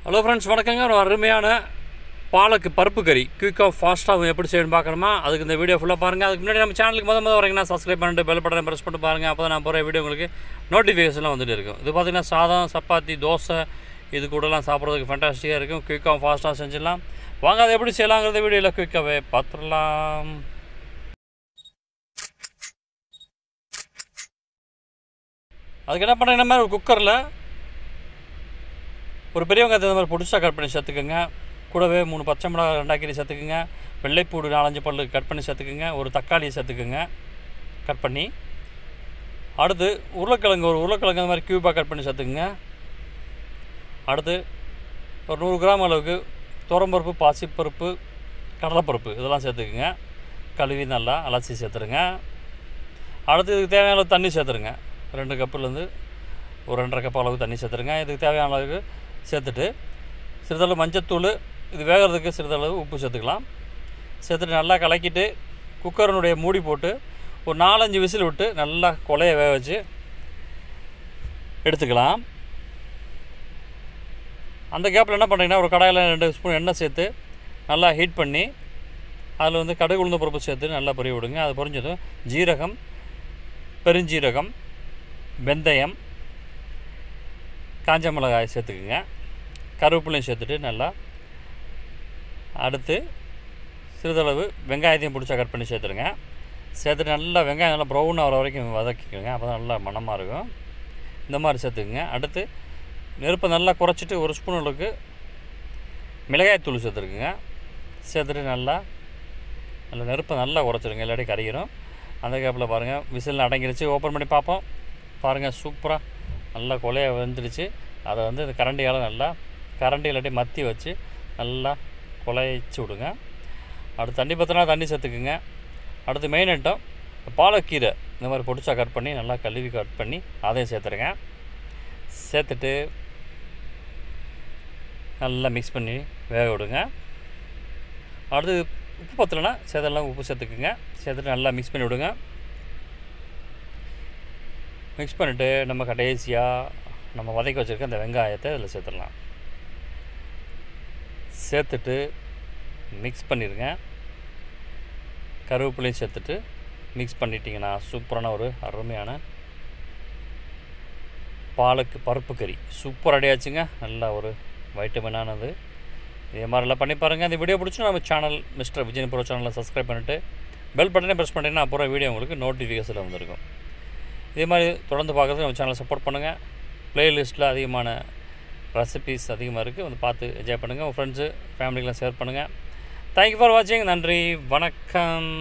Hello friends, வணக்கங்க. ஒரு அருமையான பாலக்கு பருப்பு கறி குயிக்காக ஃபாஸ்ட்டாக எப்படி செய்யணும்னு பார்க்கணுமா? அதுக்கு இந்த வீடியோ ஃபுல்லாக பாருங்கள். அதுக்கு முன்னாடி நம்ம சேனலுக்கு முதல் வரீங்கன்னா சப்ஸ்கிரைப் பண்ணிட்டு பெல் பட்டனை ப்ரெஸ் பண்ணிட்டு பாருங்கள். அப்போ தான் நான் போகிற வீடியோ உங்களுக்கு நோட்டிஃபிகேஷன்லாம் வந்துட்டு இருக்கும். இது பார்த்திங்கன்னா சாதம், சப்பாத்தி, தோசை இது கூடலாம் சாப்பிட்றதுக்கு ஃபேண்டாஸ்டிக்காக இருக்கும். குயிக்காக ஃபாஸ்ட்டாக செஞ்சிடலாம். வாங்க, அதை எப்படி செய்யலாங்கிறத வீடியோவில் குயிக்காகவே பார்த்துடலாம். அதுக்கு என்ன பண்ணுறேன், நம்ம ஒரு குக்கரில் ஒரு பெரிய வெங்காயத்தை இந்த மாதிரி பொடிசாக கட் பண்ணி சேர்த்துக்குங்க. கூடவே 3 பச்சை மிளகாய் 2 கீரை சேர்த்துக்குங்க. வெள்ளைப்பூடு 4-5 பல்லு கட் பண்ணி சேர்த்துக்குங்க. ஒரு தக்காளியை சேர்த்துக்குங்க கட் பண்ணி. அடுத்து உருளைக்கிழங்கு அந்த மாதிரி க்யூபாக கட் பண்ணி சேர்த்துக்குங்க. அடுத்து ஒரு 100 கிராம் அளவுக்கு துவரம்பருப்பு, பாசிப்பருப்பு, கடலைப்பருப்பு இதெல்லாம் சேர்த்துக்குங்க. கழுவி நல்லா அலசி சேர்த்துருங்க. அடுத்து இதுக்கு தேவையான அளவு தண்ணி சேர்த்துருங்க. 2 கப்புலேருந்து ஒரு 2.5 கப் அளவுக்கு தண்ணி சேர்த்துருங்க. இதுக்கு தேவையான அளவுக்கு சேர்த்துட்டு சிறிதளவு மஞ்சத்தூள், இது வேகிறதுக்கு சிறிதளவு உப்பு சேர்த்துக்கலாம். சேர்த்துட்டு நல்லா கலக்கிட்டு குக்கரினுடைய மூடி போட்டு ஒரு 4-5 விசில் விட்டு நல்லா கொலையை வேக வச்சு எடுத்துக்கலாம். அந்த கேப்பில் என்ன பண்ணுறீங்கன்னா, ஒரு கடாயில் 2 ஸ்பூன் எண்ணெய் சேர்த்து நல்லா ஹீட் பண்ணி அதில் கடுகு உளுந்த பருப்பு சேர்த்து நல்லா பொரிய விடுங்க. அது பொரிஞ்சதும் ஜீரகம், பெருஞ்சீரகம், வெந்தயம், காஞ்ச மிளகாய் சேர்த்துக்குங்க. கருவேப்பிலையும் சேர்த்துட்டு நல்லா அடுத்து சிறிதளவு வெங்காயத்தையும் பிடிச்சா கட் பண்ணி சேர்த்துருங்க. சேர்த்துட்டு நல்லா வெங்காயம் நல்லா ப்ரௌன் ஆகிற வரைக்கும் வதக்கிக்கோங்க. அப்போ தான் நல்லா மணமாக இருக்கும். இந்த மாதிரி சேர்த்துக்குங்க. அடுத்து நெருப்பை நல்லா குறைச்சிட்டு 1 ஸ்பூன் அளவுக்கு மிளகாய்த்தூள் சேர்த்துருக்குங்க. சேர்த்துட்டு நல்லா நெருப்பை நல்லா குறைச்சிடுங்க, இல்லாட்டி கறிக்கிறோம். அந்த கேப்பில் பாருங்கள், விசில் அடங்கிடுச்சு. ஓப்பன் பண்ணி பார்ப்போம். பாருங்கள், சூப்பராக நல்லா கொலையை வெந்துடுச்சு. அதை இந்த கரண்டியால் நல்லா கரண்டி இல்லாட்டி மத்தி வச்சு நல்லா குழைச்சி விடுங்க. அடுத்து தண்ணி பற்றினா தண்ணி சேர்த்துக்குங்க. அடுத்து மெயின் ஐட்டம் பாலக்கீரை இந்த மாதிரி பொடிச்சா கட் பண்ணி நல்லா கழுவி கட் பண்ணி அதையும் சேர்த்துருங்க. சேர்த்துட்டு நல்லா மிக்ஸ் பண்ணி வேக விடுங்க. அடுத்து உப்பு பற்றலைன்னா சேர்த்தெல்லாம் உப்பு சேர்த்துக்குங்க. சேர்த்துட்டு நல்லா மிக்ஸ் பண்ணி விடுங்க. மிக்ஸ் பண்ணிவிட்டு நம்ம கடைசியாக நம்ம வதக்கி வச்சுருக்க அந்த வெங்காயத்தை இதில் சேர்த்துடலாம். சேர்த்துட்டு மிக்ஸ் பண்ணிடுங்க. கருவேப்பிலையும் சேர்த்துட்டு மிக்ஸ் பண்ணிட்டிங்கன்னா சூப்பரான ஒரு அருமையான பாலக்கு பருப்பு கறி சூப்பர் ரெடியாச்சுங்க. நல்லா ஒரு வைட்டமினானது. இதே மாதிரிலாம் பண்ணி பாருங்கள். இந்த வீடியோ பிடிச்சி நம்ம சேனல் மிஸ்டர் விஜயன் ப்ரோ சேனலை சப்ஸ்கிரைப் பண்ணிவிட்டு பெல் பட்டனே ப்ரெஸ் பண்ணிட்டீங்கன்னா அப்புறம் வீடியோ உங்களுக்கு நோட்டிஃபிகேஷனில் வந்துருக்கும். இதே மாதிரி தொடர்ந்து பார்க்குறதுக்கு நம்ம சேனலை சப்போர்ட் பண்ணுங்கள். ப்ளேலிஸ்ட்டில் அதிகமான ரெசிபீஸ் அதிகமாக இருக்குது. பார்த்து என்ஜாய் பண்ணுங்கள். உங்கள் ஃப்ரெண்ட்ஸு ஃபேமிலிக்கெலாம் ஷேர் பண்ணுங்கள். தேங்க்யூ ஃபார் வாட்சிங். நன்றி, வணக்கம்.